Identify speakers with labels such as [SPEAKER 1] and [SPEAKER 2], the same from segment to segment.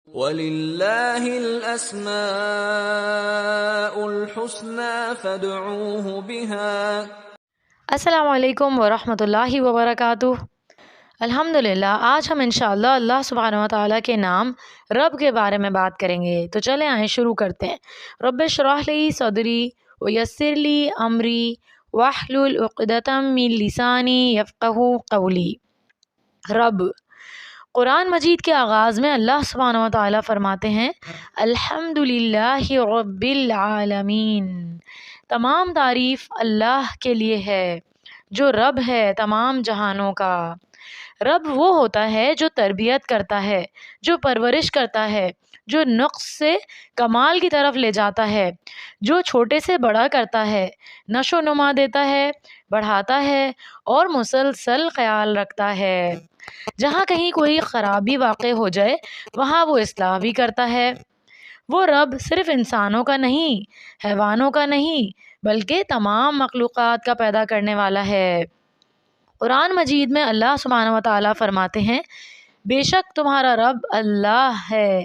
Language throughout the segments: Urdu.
[SPEAKER 1] وَلِلَّهِ الْأَسْمَاءُ الْحُسْنَى فَادْعُوهُ بِهَا۔
[SPEAKER 2] السلام علیکم ورحمۃ اللہ وبرکاتہ۔ الحمدللہ، آج ہم انشاءاللہ اللہ سبحانہ وتعالیٰ کے نام رب کے بارے میں بات کریں گے۔ تو چلیں آئیں شروع کرتے ہیں۔ رب اشرح لی صدری ویسر لی امری واحلل عقدۃ من لسانی یفقہوا قولی۔ رب، قرآن مجید کے آغاز میں اللہ سبحانہ وتعالیٰ فرماتے ہیں الحمدللہ رب العالمین۔ تمام تعریف اللہ کے لیے ہے جو رب ہے تمام جہانوں کا۔ رب وہ ہوتا ہے جو تربیت کرتا ہے، جو پرورش کرتا ہے، جو نقص سے کمال کی طرف لے جاتا ہے، جو چھوٹے سے بڑا کرتا ہے، نشو و نما دیتا ہے، بڑھاتا ہے اور مسلسل خیال رکھتا ہے۔ جہاں کہیں کوئی خرابی واقع ہو جائے وہاں وہ اصلاح بھی کرتا ہے۔ وہ رب صرف انسانوں کا نہیں، حیوانوں کا نہیں، بلکہ تمام مخلوقات کا پیدا کرنے والا ہے۔ قرآن مجید میں اللہ سبحانہ وتعالیٰ فرماتے ہیں بے شک تمہارا رب اللہ ہے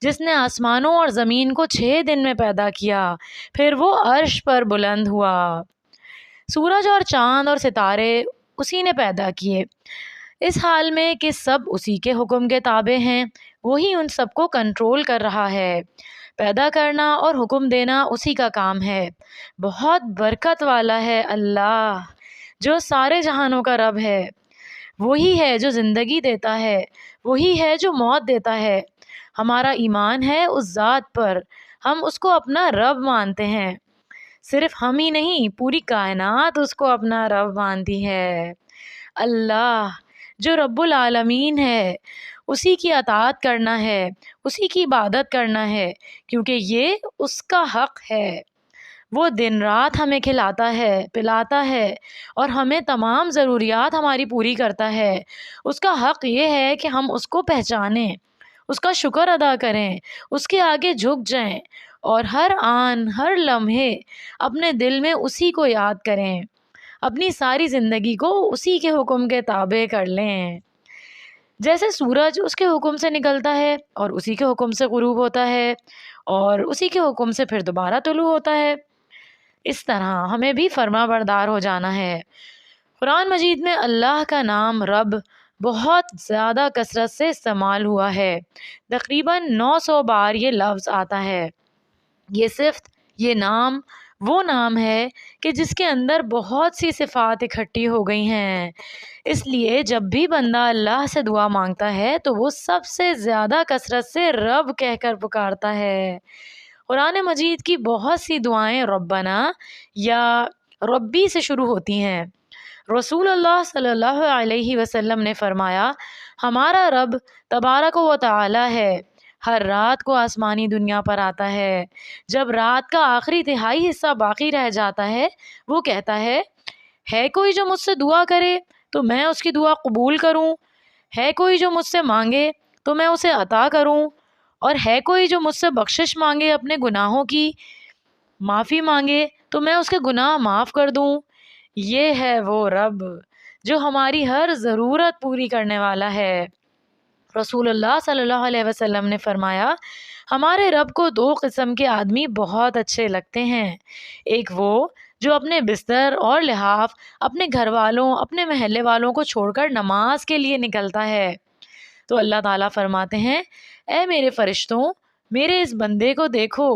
[SPEAKER 2] جس نے آسمانوں اور زمین کو 6 دن میں پیدا کیا، پھر وہ عرش پر بلند ہوا۔ سورج اور چاند اور ستارے اسی نے پیدا کیے، اس حال میں کہ سب اسی کے حکم کے تابع ہیں، وہی ان سب کو کنٹرول کر رہا ہے۔ پیدا کرنا اور حکم دینا اسی کا کام ہے۔ بہت برکت والا ہے اللہ جو سارے جہانوں کا رب ہے۔ وہی ہے جو زندگی دیتا ہے، وہی ہے جو موت دیتا ہے۔ ہمارا ایمان ہے اس ذات پر، ہم اس کو اپنا رب مانتے ہیں۔ صرف ہم ہی نہیں، پوری کائنات اس کو اپنا رب مانتی ہے۔ اللہ جو رب العالمین ہے، اسی کی اطاعت کرنا ہے، اسی کی عبادت کرنا ہے، کیونکہ یہ اس کا حق ہے۔ وہ دن رات ہمیں کھلاتا ہے، پلاتا ہے اور ہمیں تمام ضروریات ہماری پوری کرتا ہے۔ اس کا حق یہ ہے کہ ہم اس کو پہچانیں، اس کا شکر ادا کریں، اس کے آگے جھک جائیں اور ہر آن ہر لمحے اپنے دل میں اسی کو یاد کریں، اپنی ساری زندگی کو اسی کے حکم کے تابع کر لیں۔ جیسے سورج اس کے حکم سے نکلتا ہے اور اسی کے حکم سے غروب ہوتا ہے اور اسی کے حکم سے پھر دوبارہ طلوع ہوتا ہے، اس طرح ہمیں بھی فرما بردار ہو جانا ہے۔ قرآن مجید میں اللہ کا نام رب بہت زیادہ کثرت سے استعمال ہوا ہے، تقریباً 900 بار یہ لفظ آتا ہے۔ یہ صفت، یہ نام وہ نام ہے کہ جس کے اندر بہت سی صفات اکٹھی ہو گئی ہیں، اس لیے جب بھی بندہ اللہ سے دعا مانگتا ہے تو وہ سب سے زیادہ کثرت سے رب کہہ کر پکارتا ہے۔ قرآن مجید کی بہت سی دعائیں ربنا یا ربی سے شروع ہوتی ہیں۔ رسول اللہ صلی اللہ علیہ وسلم نے فرمایا ہمارا رب تبارک و تعالی ہے، ہر رات کو آسمانی دنیا پر آتا ہے، جب رات کا آخری تہائی حصہ باقی رہ جاتا ہے وہ کہتا ہے کوئی جو مجھ سے دعا کرے تو میں اس کی دعا قبول کروں، ہے کوئی جو مجھ سے مانگے تو میں اسے عطا کروں، اور ہے کوئی جو مجھ سے بخشش مانگے، اپنے گناہوں کی معافی مانگے تو میں اس کے گناہ معاف کر دوں۔ یہ ہے وہ رب جو ہماری ہر ضرورت پوری کرنے والا ہے۔ رسول اللہ صلی اللہ علیہ وسلم نے فرمایا ہمارے رب کو 2 قسم کے آدمی بہت اچھے لگتے ہیں، ایک وہ جو اپنے بستر اور لحاف، اپنے گھر والوں، اپنے محلے والوں کو چھوڑ کر نماز کے لیے نکلتا ہے۔ تو اللہ تعالیٰ فرماتے ہیں اے میرے فرشتوں، میرے اس بندے کو دیکھو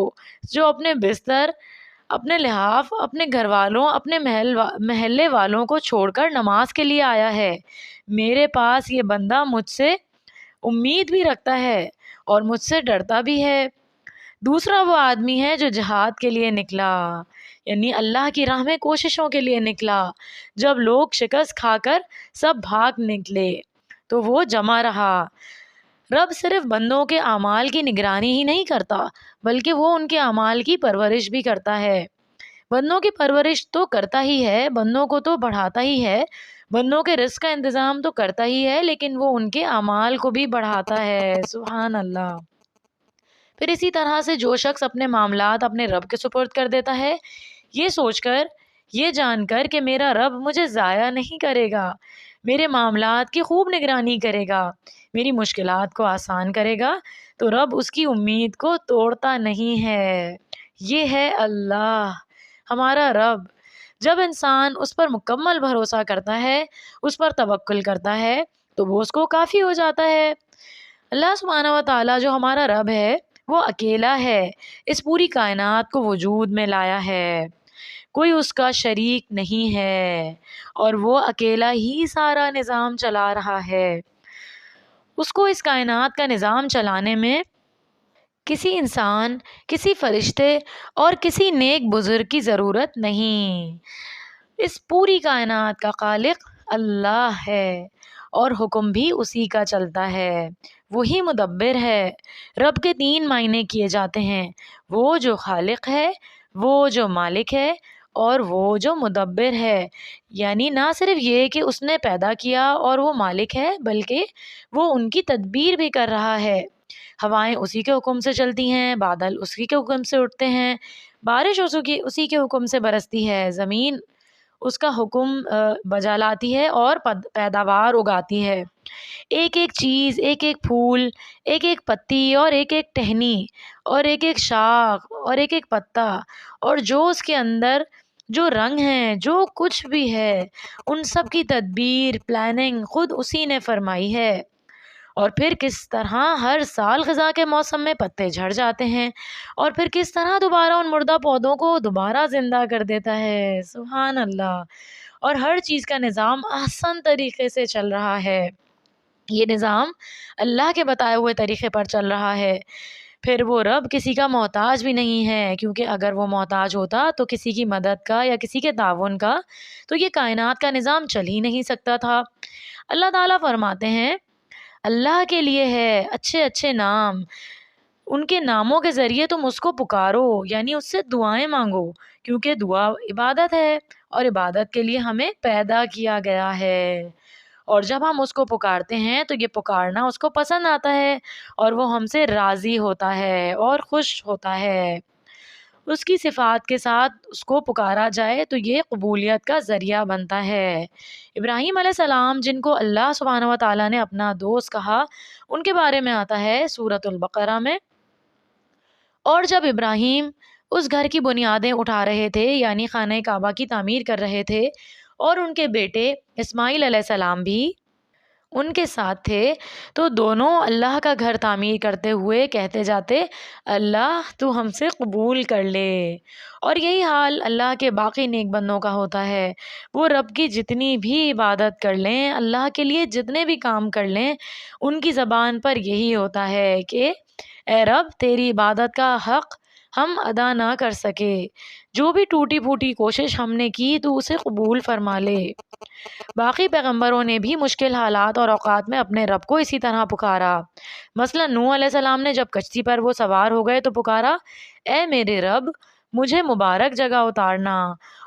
[SPEAKER 2] جو اپنے بستر، اپنے لحاف، اپنے گھر والوں، اپنے محلے والوں کو چھوڑ کر نماز کے لیے آیا ہے۔ میرے پاس یہ بندہ مجھ سے امید بھی رکھتا ہے اور مجھ سے ڈرتا بھی ہے۔ دوسرا وہ آدمی ہے جو جہاد کے لیے نکلا، یعنی اللہ کی راہ میں کوششوں کے لیے نکلا، جب لوگ شکست کھا کر سب بھاگ نکلے تو وہ جمع رہا۔ رب صرف بندوں کے اعمال کی نگرانی ہی نہیں کرتا بلکہ وہ ان کے اعمال کی پرورش بھی کرتا ہے۔ بندوں کی پرورش تو کرتا ہی ہے، بندوں کو تو بڑھاتا ہی ہے، بندوں کے رزق کا انتظام تو کرتا ہی ہے، لیکن وہ ان کے اعمال کو بھی بڑھاتا ہے۔ سبحان اللہ۔ پھر اسی طرح سے جو شخص اپنے معاملات اپنے رب کے سپرد کر دیتا ہے، یہ سوچ کر، یہ جان کر کہ میرا رب مجھے ضائع نہیں کرے گا، میرے معاملات کی خوب نگرانی کرے گا، میری مشکلات کو آسان کرے گا، تو رب اس کی امید کو توڑتا نہیں ہے۔ یہ ہے اللہ، ہمارا رب۔ جب انسان اس پر مکمل بھروسہ کرتا ہے، اس پر توکل کرتا ہے، تو وہ اس کو کافی ہو جاتا ہے۔ اللہ سبحانہ و تعالیٰ جو ہمارا رب ہے وہ اکیلا ہے، اس پوری کائنات کو وجود میں لایا ہے، کوئی اس کا شریک نہیں ہے، اور وہ اکیلا ہی سارا نظام چلا رہا ہے۔ اس کو اس کائنات کا نظام چلانے میں کسی انسان، کسی فرشتے اور کسی نیک بزرگ کی ضرورت نہیں۔ اس پوری کائنات کا خالق اللہ ہے، اور حکم بھی اسی کا چلتا ہے، وہی مدبر ہے۔ رب کے 3 معنی کیے جاتے ہیں، وہ جو خالق ہے، وہ جو مالک ہے، اور وہ جو مدبر ہے۔ یعنی نہ صرف یہ کہ اس نے پیدا کیا اور وہ مالک ہے، بلکہ وہ ان کی تدبیر بھی کر رہا ہے۔ ہوائیں اسی کے حکم سے چلتی ہیں، بادل اسی کے حکم سے اٹھتے ہیں، بارش اسی کے حکم سے برستی ہے، زمین اس کا حکم بجا لاتی ہے اور پیداوار اگاتی ہے۔ ایک ایک چیز، ایک ایک پھول، ایک ایک پتی اور ایک ایک ٹہنی اور ایک ایک شاخ اور ایک ایک پتا، اور جو اس کے اندر جو رنگ ہیں، جو کچھ بھی ہے، ان سب کی تدبیر، پلاننگ خود اسی نے فرمائی ہے۔ اور پھر کس طرح ہر سال خزاں کے موسم میں پتے جھڑ جاتے ہیں، اور پھر کس طرح دوبارہ ان مردہ پودوں کو دوبارہ زندہ کر دیتا ہے۔ سبحان اللہ۔ اور ہر چیز کا نظام آسان طریقے سے چل رہا ہے، یہ نظام اللہ کے بتائے ہوئے طریقے پر چل رہا ہے۔ پھر وہ رب کسی کا محتاج بھی نہیں ہے، کیونکہ اگر وہ محتاج ہوتا تو کسی کی مدد کا یا کسی کے تعاون کا تو یہ کائنات کا نظام چل ہی نہیں سکتا تھا۔ اللہ تعالیٰ فرماتے ہیں، اللہ کے لیے ہے اچھے اچھے نام، ان کے ناموں کے ذریعے تم اس کو پکارو، یعنی اس سے دعائیں مانگو، کیونکہ دعا عبادت ہے، اور عبادت کے لیے ہمیں پیدا کیا گیا ہے۔ اور جب ہم اس کو پکارتے ہیں تو یہ پکارنا اس کو پسند آتا ہے، اور وہ ہم سے راضی ہوتا ہے اور خوش ہوتا ہے۔ اس کی صفات کے ساتھ اس کو پکارا جائے تو یہ قبولیت کا ذریعہ بنتا ہے۔ ابراہیم علیہ السلام، جن کو اللہ سبحانہ و تعالیٰ نے اپنا دوست کہا، ان کے بارے میں آتا ہے سورۃ البقرہ میں، اور جب ابراہیم اس گھر کی بنیادیں اٹھا رہے تھے، یعنی خانہ کعبہ کی تعمیر کر رہے تھے، اور ان کے بیٹے اسماعیل علیہ السلام بھی ان کے ساتھ تھے، تو دونوں اللہ کا گھر تعمیر کرتے ہوئے کہتے جاتے، اللہ تو ہم سے قبول کر لے۔ اور یہی حال اللہ کے باقی نیک بندوں کا ہوتا ہے، وہ رب کی جتنی بھی عبادت کر لیں، اللہ کے لیے جتنے بھی کام کر لیں، ان کی زبان پر یہی ہوتا ہے کہ اے رب، تیری عبادت کا حق ہم ادا نہ کر سکے، جو بھی ٹوٹی پھوٹی کوشش ہم نے کی تو اسے قبول فرما لے۔ باقی پیغمبروں نے بھی مشکل حالات اور اوقات میں اپنے رب کو اسی طرح پکارا۔ مثلا نوح علیہ السلام نے جب کشتی پر وہ سوار ہو گئے تو پکارا، اے میرے رب، مجھے مبارک جگہ اتارنا،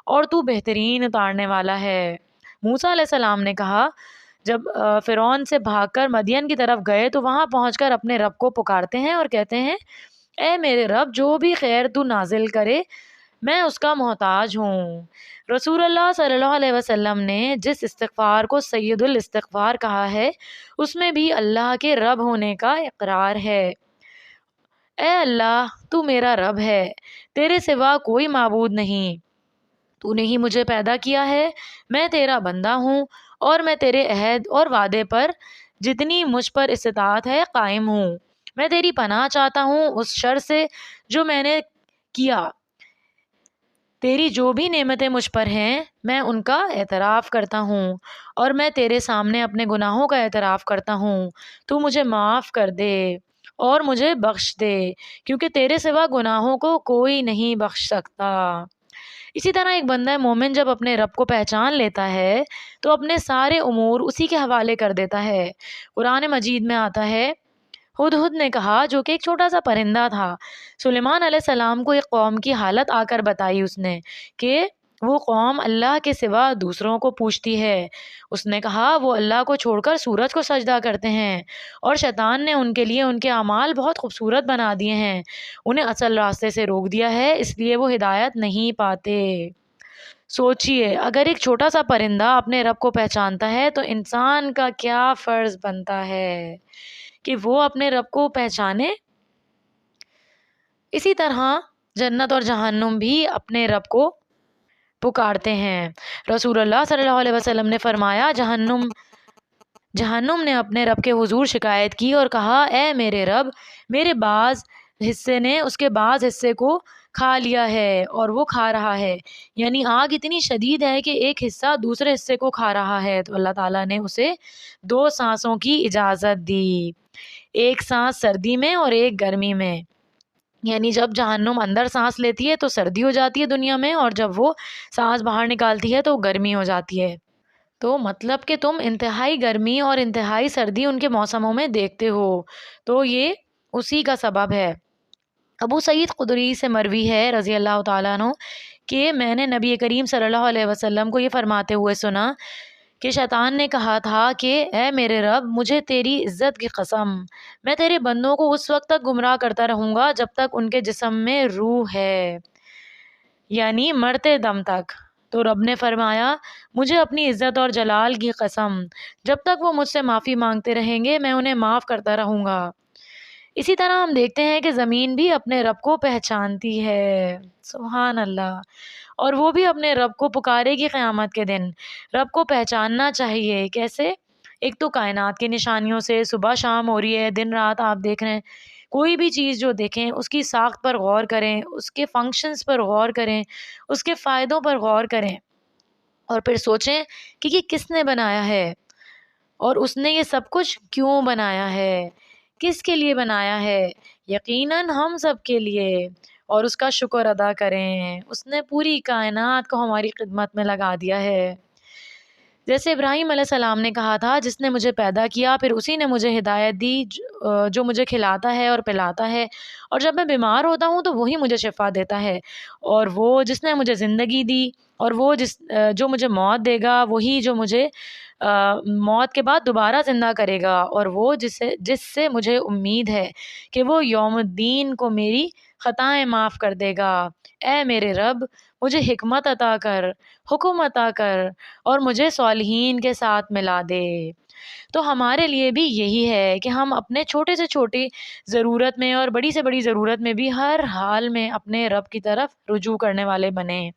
[SPEAKER 2] اور تو بہترین اتارنے والا ہے۔ موسیٰ علیہ السلام نے کہا، جب فرعون سے بھاگ کر مدین کی طرف گئے تو وہاں پہنچ کر اپنے رب کو پکارتے ہیں اور کہتے ہیں، اے میرے رب، جو بھی خیر تو نازل کرے میں اس کا محتاج ہوں۔ رسول اللہ صلی اللہ علیہ وسلم نے جس استغفار کو سید الاستغفار کہا ہے، اس میں بھی اللہ کے رب ہونے کا اقرار ہے۔ اے اللہ، تو میرا رب ہے، تیرے سوا کوئی معبود نہیں، تو نے ہی مجھے پیدا کیا ہے، میں تیرا بندہ ہوں، اور میں تیرے عہد اور وعدے پر جتنی مجھ پر استطاعت ہے قائم ہوں۔ میں تیری پناہ چاہتا ہوں اس شر سے جو میں نے کیا۔ تیری جو بھی نعمتیں مجھ پر ہیں میں ان کا اعتراف کرتا ہوں، اور میں تیرے سامنے اپنے گناہوں کا اعتراف کرتا ہوں۔ تو مجھے معاف کر دے اور مجھے بخش دے، کیونکہ تیرے سوا گناہوں کو کوئی نہیں بخش سکتا۔ اسی طرح ایک بندہ مومن جب اپنے رب کو پہچان لیتا ہے تو اپنے سارے امور اسی کے حوالے کر دیتا ہے۔ قرآن مجید میں آتا ہے، ہدہد نے کہا، جو کہ ایک چھوٹا سا پرندہ تھا، سلیمان علیہ السلام کو ایک قوم کی حالت آ کر بتائی اس نے کہ وہ قوم اللہ کے سوا دوسروں کو پوجتی ہے۔ اس نے کہا، وہ اللہ کو چھوڑ کر سورج کو سجدہ کرتے ہیں، اور شیطان نے ان کے لیے ان کے اعمال بہت خوبصورت بنا دیے ہیں، انہیں اصل راستے سے روک دیا ہے، اس لیے وہ ہدایت نہیں پاتے۔ سوچئے اگر ایک چھوٹا سا پرندہ اپنے رب کو پہچانتا ہے تو انسان کا کیا فرض بنتا ہے کہ وہ اپنے رب کو پہچانے۔ اسی طرح جنت اور جہنم بھی اپنے رب کو پکارتے ہیں۔ رسول اللہ صلی اللہ علیہ وسلم نے فرمایا جہنم نے اپنے رب کے حضور شکایت کی اور کہا، اے میرے رب، میرے بعض حصے نے اس کے بعض حصے کو کھا لیا ہے اور وہ کھا رہا ہے، یعنی آگ اتنی شدید ہے کہ ایک حصہ دوسرے حصے کو کھا رہا ہے۔ تو اللہ تعالیٰ نے اسے 2 سانسوں کی اجازت دی، ایک سانس سردی میں اور ایک گرمی میں، یعنی جب جہنم اندر سانس لیتی ہے تو سردی ہو جاتی ہے دنیا میں، اور جب وہ سانس باہر نکالتی ہے تو گرمی ہو جاتی ہے۔ تو مطلب کہ تم انتہائی گرمی اور انتہائی سردی ان کے موسموں میں دیکھتے ہو، تو یہ اسی کا سبب ہے۔ ابو سعید خدری سے مروی ہے رضی اللہ تعالیٰ عنہ کہ میں نے نبی کریم صلی اللہ علیہ وسلم کو یہ فرماتے ہوئے سنا کہ شیطان نے کہا تھا کہ اے میرے رب، مجھے تیری عزت کی قسم، میں تیرے بندوں کو اس وقت تک گمراہ کرتا رہوں گا جب تک ان کے جسم میں روح ہے، یعنی مرتے دم تک۔ تو رب نے فرمایا، مجھے اپنی عزت اور جلال کی قسم، جب تک وہ مجھ سے معافی مانگتے رہیں گے میں انہیں معاف کرتا رہوں گا۔ اسی طرح ہم دیکھتے ہیں کہ زمین بھی اپنے رب کو پہچانتی ہے، سبحان اللہ، اور وہ بھی اپنے رب کو پکارے گی قیامت کے دن۔ رب کو پہچاننا چاہیے، کیسے؟ ایک تو کائنات کی نشانیوں سے، صبح شام ہو رہی ہے، دن رات آپ دیکھ رہے ہیں، کوئی بھی چیز جو دیکھیں اس کی ساخت پر غور کریں، اس کے فنکشنز پر غور کریں، اس کے فائدوں پر غور کریں، اور پھر سوچیں کہ یہ کس نے بنایا ہے اور اس نے یہ سب کچھ کیوں بنایا ہے، کس کے لیے بنایا ہے؟ یقیناً ہم سب کے لیے، اور اس کا شکر ادا کریں۔ اس نے پوری کائنات کو ہماری خدمت میں لگا دیا ہے۔ جیسے ابراہیم علیہ السلام نے کہا تھا، جس نے مجھے پیدا کیا پھر اسی نے مجھے ہدایت دی، جو مجھے کھلاتا ہے اور پلاتا ہے، اور جب میں بیمار ہوتا ہوں تو وہی مجھے شفا دیتا ہے، اور وہ جس نے مجھے زندگی دی، اور وہ جو مجھے موت دے گا، وہی جو مجھے موت کے بعد دوبارہ زندہ کرے گا، اور وہ جس سے مجھے امید ہے کہ وہ یوم الدین کو میری خطائیں معاف کر دے گا۔ اے میرے رب، مجھے حکمت عطا کر، حکم عطا کر، اور مجھے صالحین کے ساتھ ملا دے۔ تو ہمارے لیے بھی یہی ہے کہ ہم اپنے چھوٹے سے چھوٹی ضرورت میں اور بڑی سے بڑی ضرورت میں بھی ہر حال میں اپنے رب کی طرف رجوع کرنے والے بنیں۔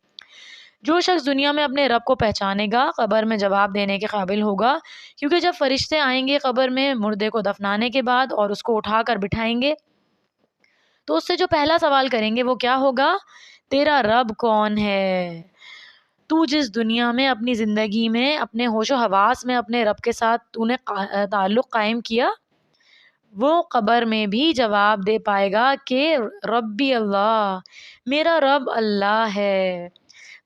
[SPEAKER 2] جو شخص دنیا میں اپنے رب کو پہچانے گا قبر میں جواب دینے کے قابل ہوگا، کیونکہ جب فرشتے آئیں گے قبر میں مردے کو دفنانے کے بعد اور اس کو اٹھا کر بٹھائیں گے، تو اس سے جو پہلا سوال کریں گے وہ کیا ہوگا؟ تیرا رب کون ہے؟ تو جس دنیا میں اپنی زندگی میں اپنے ہوش و حواس میں اپنے رب کے ساتھ تو نے تعلق قائم کیا، وہ قبر میں بھی جواب دے پائے گا کہ ربی اللہ، میرا رب اللہ ہے۔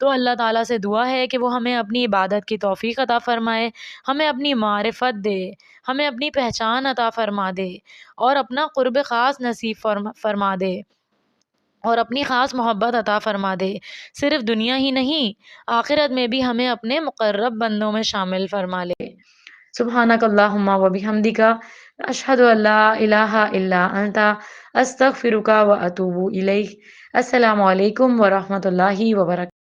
[SPEAKER 2] تو اللہ تعالیٰ سے دعا ہے کہ وہ ہمیں اپنی عبادت کی توفیق عطا فرمائے، ہمیں اپنی معرفت دے، ہمیں اپنی پہچان عطا فرما دے، اور اپنا قرب خاص نصیب فرما دے، اور اپنی خاص محبت عطا فرما دے، صرف دنیا ہی نہیں آخرت میں بھی ہمیں اپنے مقرب بندوں میں شامل فرما لے۔ سبحانک اللہم و بحمدک، اشہد ان لا الہ الا انت، استغفرک و اتوب الیک۔ السلام علیکم ورحمۃ اللہ وبرکاتہ۔